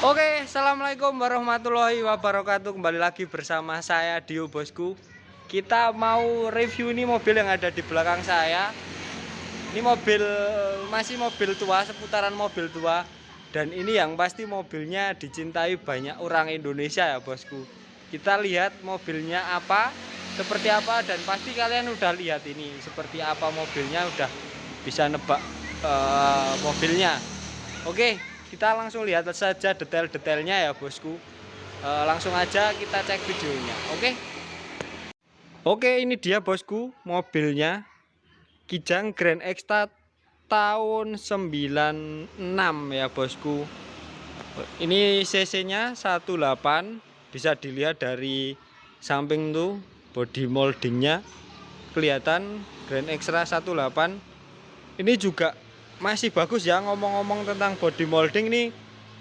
Oke, assalamualaikum warahmatullahi wabarakatuh. Kembali lagi bersama saya Dio bosku. Kita mau review ini mobil yang ada di belakang saya. Ini mobil masih mobil tua, seputaran mobil tua. Dan ini yang pasti mobilnya dicintai banyak orang Indonesia ya bosku. Kita lihat mobilnya apa, seperti apa, dan pasti kalian udah lihat ini seperti apa mobilnya, udah bisa nebak mobilnya. Oke, kita langsung lihat saja detail-detailnya ya bosku. Langsung aja kita cek videonya. Oke, ini dia bosku mobilnya. Kijang Grand Exta tahun 96 ya bosku. Ini cc-nya 18, bisa dilihat dari samping tuh body moldingnya kelihatan Grand Extra 18. Ini juga masih bagus ya, ngomong-ngomong tentang body molding nih,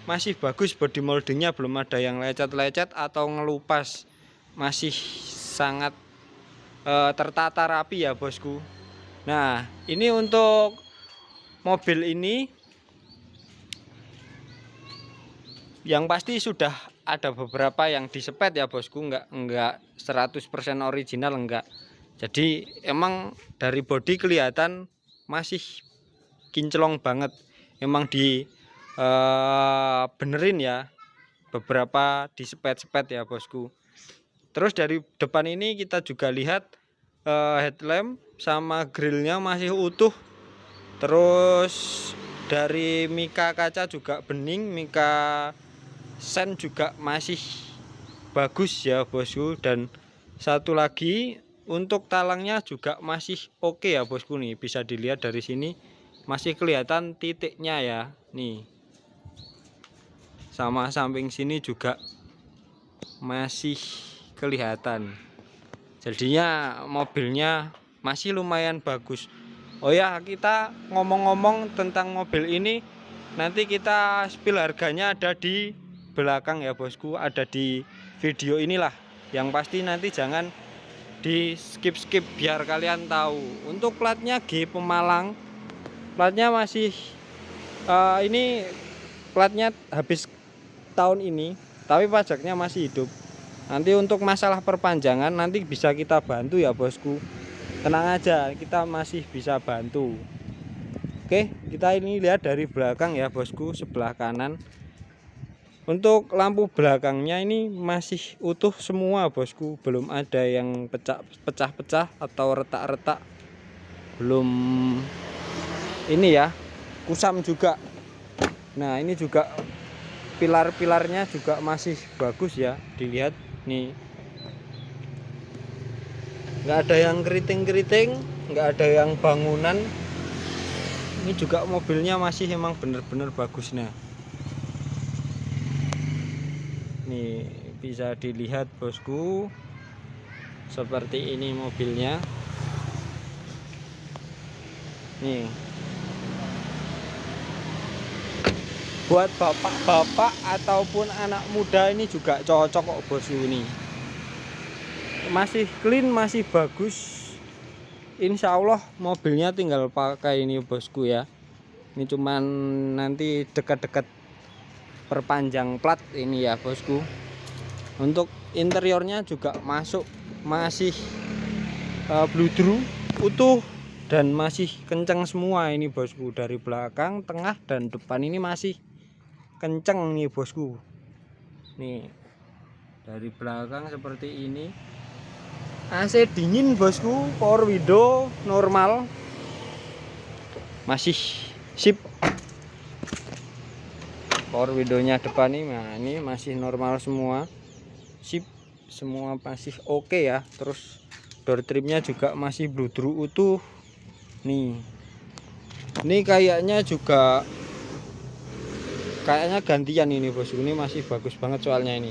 masih bagus body moldingnya, belum ada yang lecet-lecet atau ngelupas, masih sangat tertata rapi ya bosku. Nah ini untuk mobil ini yang pasti sudah ada beberapa yang disepet ya bosku, enggak 100% original enggak. Jadi emang dari body kelihatan masih kinclong banget, emang di benerin ya, beberapa disepet-sepet ya bosku. Terus dari depan ini kita juga lihat headlamp sama grillnya masih utuh. Terus dari mika kaca juga bening, mika sen juga masih bagus ya bosku. Dan satu lagi untuk talangnya juga masih oke ya bosku, nih bisa dilihat dari sini masih kelihatan titiknya ya nih, sama samping sini juga masih kelihatan. Jadinya mobilnya masih lumayan bagus. Oh ya, kita ngomong-ngomong tentang mobil ini, nanti kita spill harganya ada di belakang ya bosku, ada di video inilah. Yang pasti nanti jangan di skip biar kalian tahu. Untuk platnya G Pemalang, platnya masih ini platnya habis tahun ini, tapi pajaknya masih hidup. Nanti untuk masalah perpanjangan nanti bisa kita bantu ya bosku, tenang aja, kita masih bisa bantu. Oke, kita ini lihat dari belakang ya bosku, sebelah kanan. Untuk lampu belakangnya ini masih utuh semua bosku, belum ada yang pecah-pecah atau retak-retak, belum ini ya, kusam juga. Nah ini juga pilar-pilarnya juga masih bagus ya, dilihat nih, nggak ada yang keriting-keriting, nggak ada yang bangunan. Ini juga mobilnya masih emang bener-bener bagus. Nah nih bisa dilihat bosku, seperti ini mobilnya nih. Buat bapak-bapak ataupun anak muda ini juga cocok kok bosku, ini masih clean, masih bagus. Insya Allah mobilnya tinggal pakai ini bosku ya. Ini cuman nanti dekat-dekat perpanjang plat ini ya bosku. Untuk interiornya juga masih bludru utuh dan masih kencang semua ini bosku. Dari belakang, tengah, dan depan ini masih kenceng nih bosku. Nih dari belakang seperti ini, AC dingin bosku, power window normal, masih sip. Power windownya depan nih, nah ini masih normal semua, sip semua, masih oke ya. Terus door trimnya juga masih bludru utuh nih. Ini kayaknya gantian ini bosku, ini masih bagus banget soalnya ini.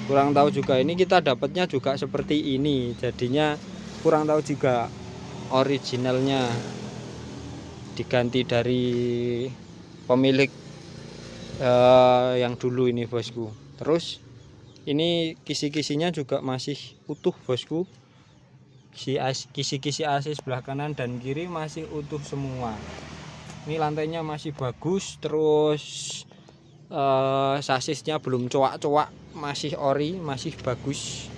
Kurang tahu juga, ini kita dapatnya juga seperti ini, jadinya kurang tahu juga originalnya diganti dari pemilik yang dulu ini bosku. Terus ini kisi-kisinya juga masih utuh bosku, kisi-kisi AC sebelah kanan dan kiri masih utuh semua. Ini lantainya masih bagus. Terus sasisnya belum coak-coak, masih ori, masih bagus.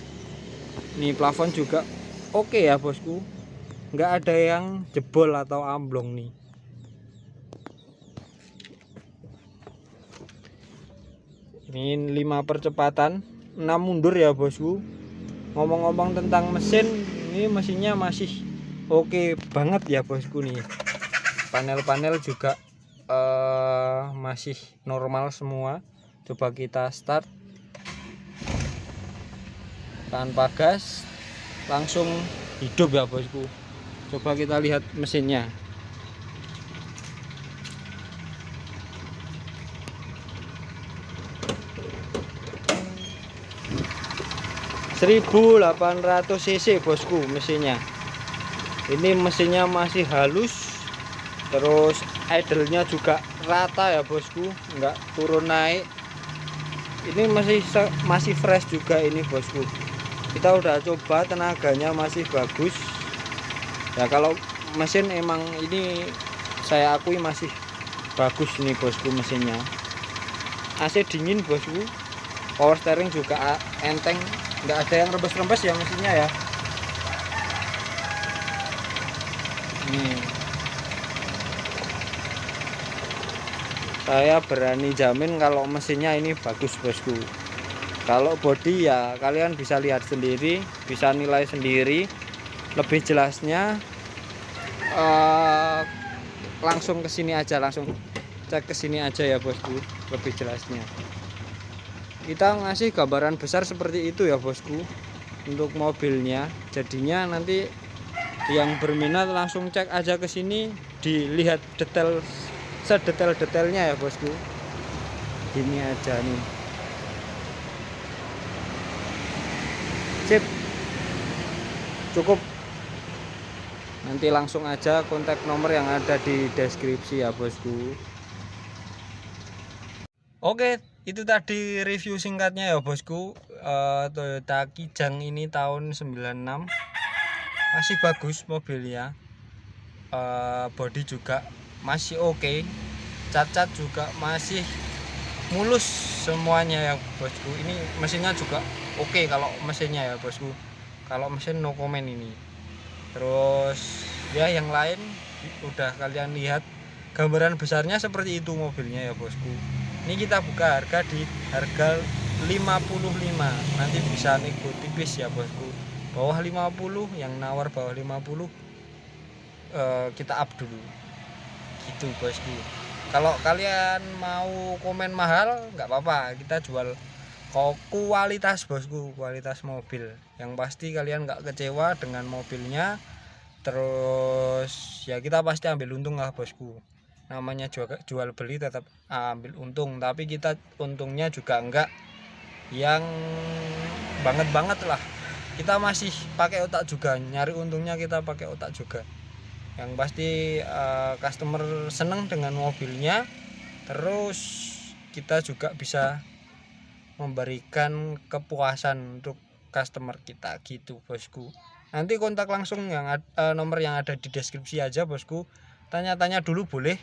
Ini plafon juga oke ya bosku, nggak ada yang jebol atau amblong nih. Ini 5 percepatan 6 mundur ya bosku. Ngomong-ngomong tentang mesin, ini mesinnya masih oke banget ya bosku nih. Panel-panel juga masih normal semua. Coba kita start tanpa gas, langsung hidup ya bosku. Coba kita lihat mesinnya. (1800 cc bosku mesinnya. Ini mesinnya masih halus, terus idle-nya juga rata ya bosku, nggak turun naik. Ini masih fresh juga ini bosku. Kita udah coba, tenaganya masih bagus ya. Kalau mesin emang ini saya akui masih bagus nih bosku mesinnya. AC dingin bosku, power steering juga enteng, nggak ada yang rembes-rembes ya mesinnya ya. Nih, saya berani jamin kalau mesinnya ini bagus bosku. Kalau body ya kalian bisa lihat sendiri, bisa nilai sendiri. Lebih jelasnya langsung ke sini aja, langsung cek ke sini aja ya bosku, lebih jelasnya. Kita ngasih gambaran besar seperti itu ya bosku untuk mobilnya. Jadinya nanti yang berminat langsung cek aja ke sini, dilihat detail sedetail-detailnya ya bosku. Gini aja nih. Sip, cukup. Nanti langsung aja kontak nomor yang ada di deskripsi ya bosku. Oke, itu tadi review singkatnya ya bosku. Toyota Kijang ini tahun 96, masih bagus mobilnya. Body juga masih oke, cat-cat juga masih mulus semuanya ya bosku. Ini mesinnya juga oke kalau mesinnya ya bosku. Kalau mesin no comment ini. Terus ya yang lain udah kalian lihat, gambaran besarnya seperti itu mobilnya ya bosku. Ini kita buka harga di harga 55. Nanti bisa nego tipis ya bosku. Bawah 50, yang nawar bawah 50 kita up dulu. Gitu bosku. Kalau kalian mau komen mahal nggak apa-apa, kita jual kualitas bosku, kualitas mobil. Yang pasti kalian nggak kecewa dengan mobilnya. Terus ya kita pasti ambil untung lah bosku. Namanya jual beli tetap ambil untung, tapi kita untungnya juga enggak yang banget lah. Kita masih pakai otak juga, nyari untungnya kita pakai otak juga. Yang pasti customer seneng dengan mobilnya. Terus kita juga bisa memberikan kepuasan untuk customer kita gitu bosku. Nanti kontak langsung yang nomor yang ada di deskripsi aja bosku. Tanya-tanya dulu boleh,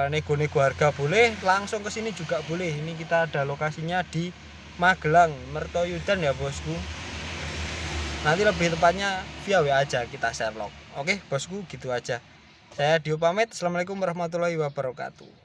nego-nego harga boleh, langsung ke sini juga boleh. Ini kita ada lokasinya di Magelang, Mertoyudan ya bosku. Nanti lebih tepatnya via WA aja, kita share log. Oke bosku, gitu aja. Saya Dio pamit. Assalamualaikum warahmatullahi wabarakatuh.